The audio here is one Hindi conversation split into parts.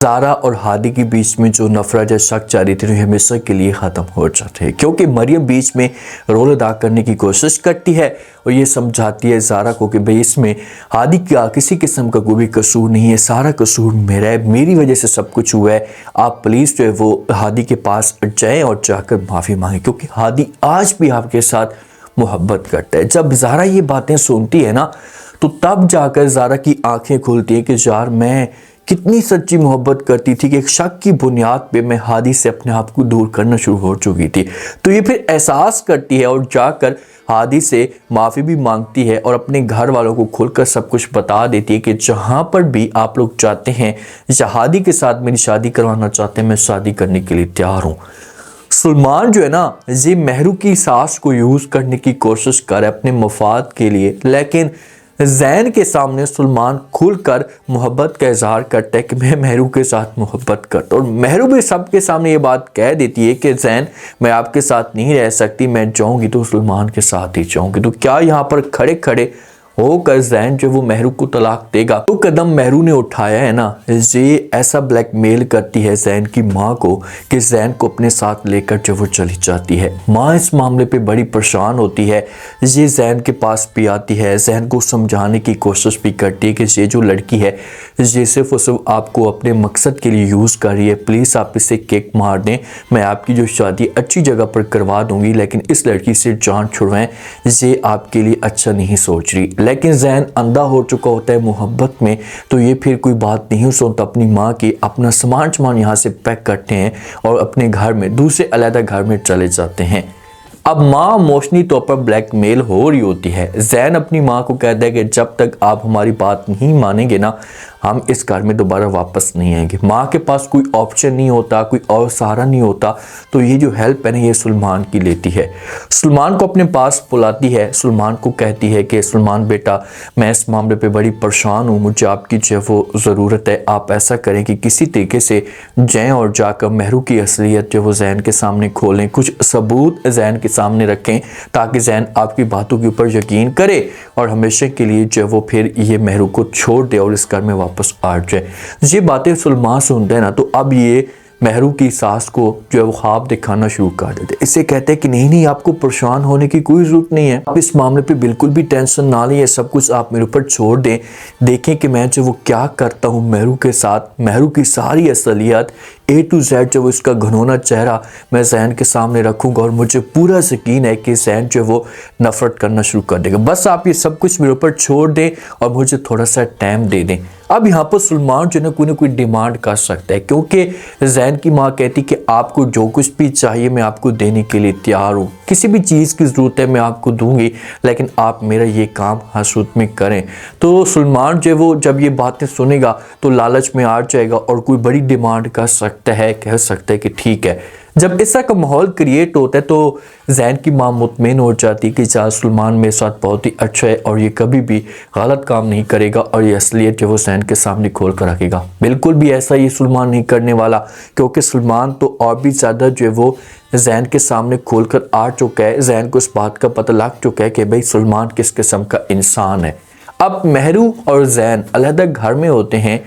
ज़ारा और हादी के बीच में जो नफरत या शक जारी थी हमेशा के लिए ख़त्म हो जाते हैं, क्योंकि मरियम बीच में रोल अदा करने की कोशिश करती है और ये समझाती है ज़ारा को कि भाई इसमें हादी का किसी किस्म का कोई भी कसूर नहीं है, सारा कसूर मेरा है, मेरी वजह से सब कुछ हुआ है। आप प्लीज़ जो है वो हादी के पास जाएँ और जाकर माफ़ी मांगें, क्योंकि हादी आज भी आपके साथ मोहब्बत करता है। जब ज़ारा ये बातें सुनती है ना, तो तब जाकर ज़ारा की आंखें खुलती हैं कि यार मैं कितनी सच्ची मोहब्बत करती थी कि एक शक की बुनियाद पे मैं हादी से अपने आप को दूर करना शुरू हो चुकी थी। तो ये फिर एहसास करती है और जाकर हादी से माफ़ी भी मांगती है और अपने घर वालों को खुलकर सब कुछ बता देती है कि जहाँ पर भी आप लोग चाहते हैं या हादी के साथ मेरी शादी करवाना चाहते हैं, मैं शादी करने के लिए तैयार हूँ। सलमान जो है ना, ये महरू की सास को यूज़ करने की कोशिश कर अपने मफाद के लिए, लेकिन जैन के सामने सलमान खुलकर मोहब्बत का इजहार करता है कि मैं महरू के साथ मोहब्बत करता हूँ। और महरू भी सबके सामने ये बात कह देती है कि जैन मैं आपके साथ नहीं रह सकती, मैं जाऊँगी तो सलमान के साथ ही जाऊँगी। तो क्या यहाँ पर खड़े खड़े होकर जैन जो वो महरू को तलाक देगा? तो कदम महरू ने उठाया है ना, ये ऐसा ब्लैकमेल करती है जैन की माँ को कि जैन को अपने साथ लेकर जो वो चली जाती है। माँ इस मामले पे बड़ी परेशान होती है, ये जैन के पास भी आती है, जैन को समझाने की कोशिश भी करती है कि ये जो लड़की है ये सिर्फ और सिर्फ आपको अपने मकसद के लिए यूज़ कर रही है, प्लीज़ आप इसे किक मार दें, मैं आपकी जो शादी अच्छी जगह पर करवा दूंगी, लेकिन इस लड़की से जान छुड़वाएं, ये आपके लिए अच्छा नहीं सोच रही। लेकिन जैन अंधा हो चुका होता है मोहब्बत में, तो ये फिर कोई बात नहीं सुनता अपनी माँ की, अपना सामान यहाँ से पैक करते हैं और अपने घर में दूसरे अलग घर में चले जाते हैं। अब माँ इमोशनली तौर पर ब्लैकमेल हो रही होती है। जैन अपनी माँ को कहता है कि जब तक आप हमारी बात नहीं मानेंगे ना, हम इस घर में दोबारा वापस नहीं आएंगे। माँ के पास कोई ऑप्शन नहीं होता, कोई और सहारा नहीं होता, तो ये जो हेल्प है ना ये सलमान की लेती है। सलमान को अपने पास बुलाती है, सलमान को कहती है कि सलमान बेटा मैं इस मामले पे बड़ी परेशान हूँ, मुझे आपकी जो वो ज़रूरत है, आप ऐसा करें कि किसी तरीके से जाएँ और जाकर महरू की असलियत जो वो जैन के सामने खोलें, कुछ सबूत जैन के सामने रखें ताकि जैन आपकी बातों के ऊपर यकीन करे और हमेशा के लिए जो वो फिर ये महरू को छोड़ दे और इस घर में वापस आ जाए। ये बातें सलमान सुनते हैं ना, तो अब ये महरू की सास को जो है वो ख्वाब दिखाना शुरू कर देते। इससे कहते हैं कि नहीं नहीं आपको परेशान होने की कोई ज़रूरत नहीं है, आप इस मामले पे बिल्कुल भी टेंशन ना लें, सब कुछ आप मेरे ऊपर छोड़ दें, देखें कि मैं जो वो क्या करता हूँ महरू के साथ। महरू की सारी असलियत A to Z जो इसका घनौना चेहरा मैं जैन के सामने रखूँगा और मुझे पूरा यकीन है कि जैन जो वो नफरत करना शुरू कर देगा। बस आप ये सब कुछ मेरे ऊपर छोड़ दें और मुझे थोड़ा सा टाइम दे दें। अब यहाँ पर सलमान जो है ना कोई डिमांड कर सकता है, क्योंकि जैन की माँ कहती कि आपको जो कुछ भी चाहिए मैं आपको देने के लिए तैयार हूँ, किसी भी चीज़ की ज़रूरत है मैं आपको दूंगी, लेकिन आप मेरा ये काम हसूद में करें। तो सलमान जो वो जब ये बातें सुनेगा तो लालच में आ जाएगा और कोई बड़ी डिमांड कर सकता है, कह सकता है कि ठीक है। जब ऐसा का माहौल क्रिएट होता है तो जैन की माँ मुतमईन हो जाती है कि चाहे सलमान मेरे साथ बहुत ही अच्छा है और ये कभी भी गलत काम नहीं करेगा और ये असलियत जो वो जैन के सामने खोल कर रखेगा। बिल्कुल भी ऐसा ये सलमान नहीं करने वाला, क्योंकि सलमान तो और भी ज़्यादा जो है वो जैन के सामने खोल कर आ चुका है। जैन को इस बात का पता लग चुका है कि भाई सलमान किस किस्म का इंसान है। अब महरू और जैन अलग घर में होते हैं,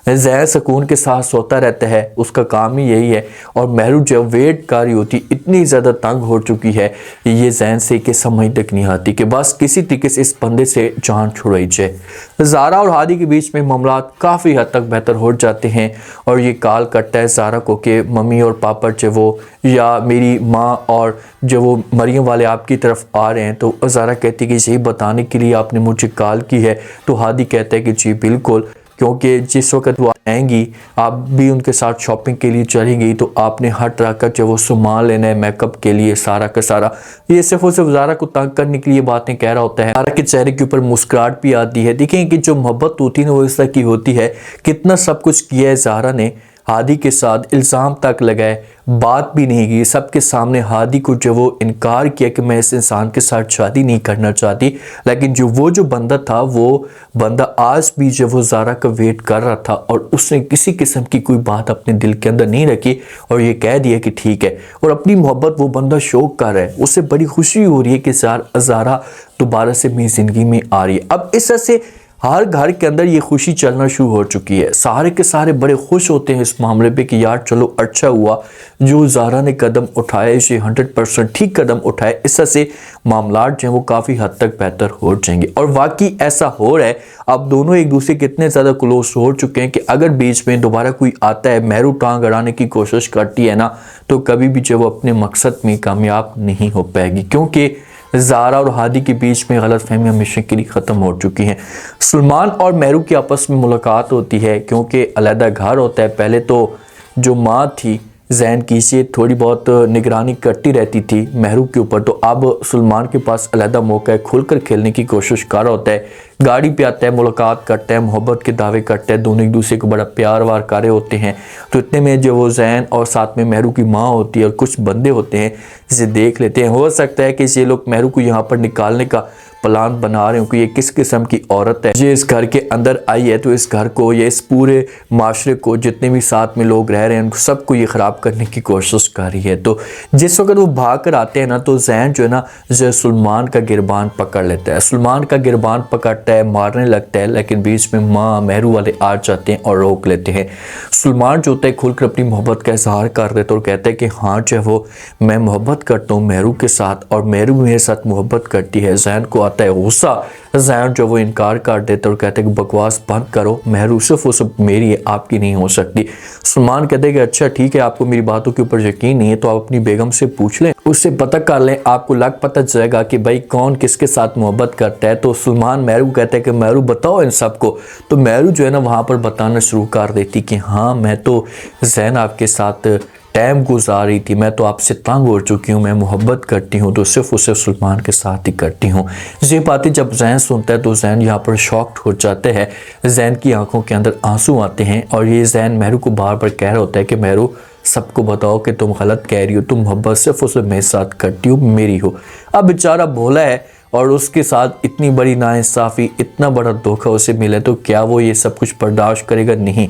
जैन सुकून के साथ सोता रहता है, उसका काम ही यही है, और महरू जब वेट कर रही होती इतनी ज़्यादा तंग हो चुकी है ये जैन से कि समझ तक नहीं आती कि बस किसी तरीके से इस बंदे से जान छुड़ाई जाए। ज़ारा और हादी के बीच में मामला काफ़ी हद तक बेहतर हो जाते हैं और ये कॉल करता है ज़ारा को कि मम्मी और पापा जो वो या मेरी माँ और जो वो मरियम वाले आपकी तरफ आ रहे हैं। तो ज़ारा कहती है कि यही बताने के लिए आपने मुझे कॉल की है। तो हादी कहता है कि जी बिल्कुल, क्योंकि जिस वक्त वो आएंगी आप भी उनके साथ शॉपिंग के लिए चलेंगी तो आपने हर तरह का जो वो सामान लेना है मेकअप के लिए, सारा का सारा। ये सिर्फ और सिर्फ ज़ारा को तंग करने के लिए बातें कह रहा होता है। ज़ारा के चेहरे के ऊपर मुस्कुराहट भी आती है। देखें कि जो मोहब्बत होती है ना वो इस तरह की होती है। कितना सब कुछ किया है ज़ारा ने, हादी के साथ इल्ज़ाम तक लगाए, बात भी नहीं की, सबके सामने हादी को जो वो इनकार किया कि मैं इस इंसान के साथ शादी नहीं करना चाहती। लेकिन जो बंदा था वो बंदा आज भी जो वो ज़ारा का वेट कर रहा था और उसने किसी किस्म की कोई बात अपने दिल के अंदर नहीं रखी और ये कह दिया कि ठीक है, और अपनी मोहब्बत वो बंदा शो कर रहा है। उसे बड़ी खुशी हो रही है कि ज़ारा दोबारा से मेरी ज़िंदगी में आ रही है। अब इस तरह से हर घर के अंदर ये खुशी चलना शुरू हो चुकी है। सारे के सारे बड़े खुश होते हैं इस मामले पे कि यार चलो अच्छा हुआ जो ज़ारा ने कदम उठाया, इसे 100% ठीक कदम उठाया, इससे मामला जो है वो काफ़ी हद तक बेहतर हो जाएंगे। और वाकई ऐसा हो रहा है। अब दोनों एक दूसरे के इतने ज़्यादा क्लोज हो चुके हैं कि अगर बीच में दोबारा कोई आता है, महरू टांग अड़ाने की कोशिश करती है ना, तो कभी भी जो वो अपने मकसद में कामयाब नहीं हो पाएगी, क्योंकि ज़ारा और हादी के बीच में गलतफहमी हमेशा के लिए ख़त्म हो चुकी हैं। सलमान और महरू की आपस में मुलाकात होती है, क्योंकि अलहदा घर होता है। पहले तो जो माँ थी जैन की, से थोड़ी बहुत निगरानी करती रहती थी महरू के ऊपर, तो अब सलमान के पास अलहदा मौका है, खुलकर खेलने की कोशिश कर रहा होता है। गाड़ी पे आता है, मुलाकात करता है, मोहब्बत के दावे करता है, दोनों एक दूसरे को बड़ा प्यार वार कर रहे होते हैं। तो इतने में जो वो जैन और साथ में महरू की माँ होती है और कुछ बंदे होते हैं, जिसे देख लेते हैं। हो सकता है कि ये लोग महरू को यहाँ पर निकालने का प्लान बना रहे हो कि ये किस किस्म की औरत है, ये इस घर के अंदर आई है, तो इस घर को, ये इस पूरे माशरे को, जितने भी साथ में लोग रह रहे हैं, उनको सबको ये ख़राब करने की कोशिश कर रही है। तो जिस वक्त वो भाग कर आते हैं ना, तो जैन जो है ना सलमान का गिरबान पकड़ लेता है। सलमान का गिरबान पकड़ता है, मारने लगता है, लेकिन बीच में माँ महरू वाले आ जाते हैं और रोक लेते हैं। सलमान जो होता है खुलकर अपनी मोहब्बत का इजहार कर देता है और कहता है कि हाँ जो है वो मैं मोहब्बत करता हूँ महरू के साथ, और महरू मेरे साथ मोहब्बत करती है। जैन को आता है गुस्सा, जैन जो वो इनकार कर देता है और कहते हैं कि बकवास बंद करो, महरू सिर्फ वो सब मेरी है, आपकी नहीं हो सकती। सलमान कहते हैं कि अच्छा ठीक है, आपको मेरी बातों के ऊपर यकीन नहीं है तो आप अपनी बेगम से पूछ लें, उससे पता कर लें, आपको लग पता चलेगा कि भाई कौन किसके साथ मोहब्बत करता है। तो सलमान महरू कहते हैं कि महरू बताओ इन सबको। तो महरू जो है ना वहाँ पर बताना शुरू कर देती कि हाँ मैं तो जैन आपके साथ टाइम गुजार रही थी, मैं तो आपसे तंग हो चुकी हूँ, मैं मोहब्बत करती हूँ तो सिर्फ और सिर्फ सलमान के साथ ही करती हूँ। ये बातें जब जैन सुनता है तो जैन यहाँ पर शॉक्ड हो जाते हैं। जैन की आंखों के अंदर आंसू आते हैं और ये जैन महरू को बार बार कह रहा होता है कि महरू सबको बताओ कि तुम गलत कह रही हो, तुम मोहब्बत सिर्फ और सिर्फ मेरे साथ करती हो, मेरी हो। अब बेचारा भोला है और उसके साथ इतनी बड़ी नाइंसाफ़ी, इतना बड़ा धोखा उसे मिले, तो क्या वो ये सब कुछ बर्दाश्त करेगा? नहीं।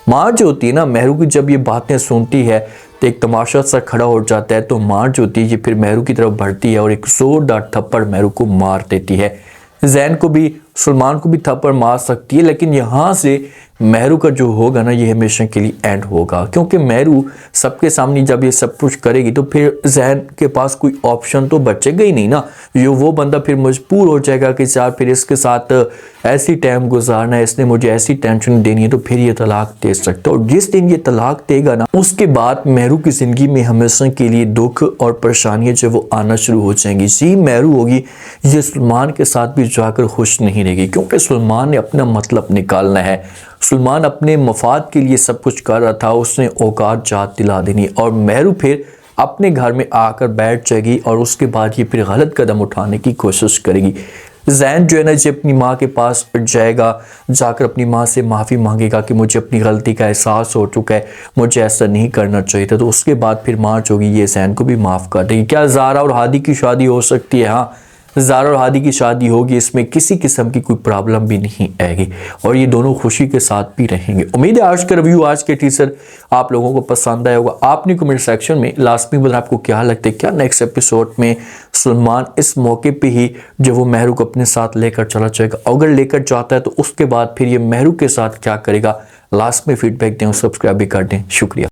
माँ जो होती है ना महरू की, जब ये बातें सुनती है तो एक तमाशा सा खड़ा हो जाता है। तो माँ जो होती है ये फिर महरू की तरफ बढ़ती है और एक जोरदार थप्पड़ महरू को मार देती है। जैन को भी, सलमान को भी थप्पड़ मार सकती है, लेकिन यहाँ से महरू का जो होगा ना ये हमेशा के लिए एंड होगा, क्योंकि महरू सबके सामने जब ये सब कुछ करेगी तो फिर जैन के पास कोई ऑप्शन तो बचेगा ही नहीं ना। ये वो बंदा फिर मजबूर हो जाएगा कि यार फिर इसके साथ ऐसी टाइम गुजारना है, इसने मुझे ऐसी टेंशन देनी है, तो फिर ये तलाक दे सकता है। और जिस दिन ये तलाक देगा ना उसके बाद महरू की ज़िंदगी में हमेशा के लिए दुख और परेशानियाँ जो वो आना शुरू हो जाएंगी। जी महरू होगी ये सलमान के साथ भी जाकर खुश नहीं रहेगी, क्योंकि सलमान ने अपना मतलब निकालना है। सलमान अपने मफाद के लिए सब कुछ कर रहा था, उसने औकात जात दिला देनी, और महरू फिर अपने घर में आकर बैठ जाएगी और उसके बाद ये फिर गलत कदम उठाने की कोशिश करेगी। जैन जो है ना जी अपनी माँ के पास जाएगा, जाकर अपनी माँ से माफ़ी मांगेगा कि मुझे अपनी गलती का एहसास हो चुका है, मुझे ऐसा नहीं करना चाहिए था। तो उसके बाद फिर माँ जो होगी ये जैन को भी माफ़ कर देगी। क्या ज़ारा और हादी की शादी हो सकती है? हाँ, ज़ारा और हादी की शादी होगी, इसमें किसी किस्म की कोई प्रॉब्लम भी नहीं आएगी और ये दोनों खुशी के साथ भी रहेंगे। उम्मीद है आज का रिव्यू, आज के टीजर आप लोगों को पसंद आया होगा। आपने कमेंट सेक्शन में लाजमी बताना आपको क्या लगता है, क्या नेक्स्ट एपिसोड में सलमान इस मौके पे ही जो वो महरू को अपने साथ लेकर चला जाएगा, अगर लेकर जाता है तो उसके बाद फिर ये महरू के साथ क्या करेगा। लास्ट में फीडबैक दें, सब्सक्राइब भी कर दें। शुक्रिया।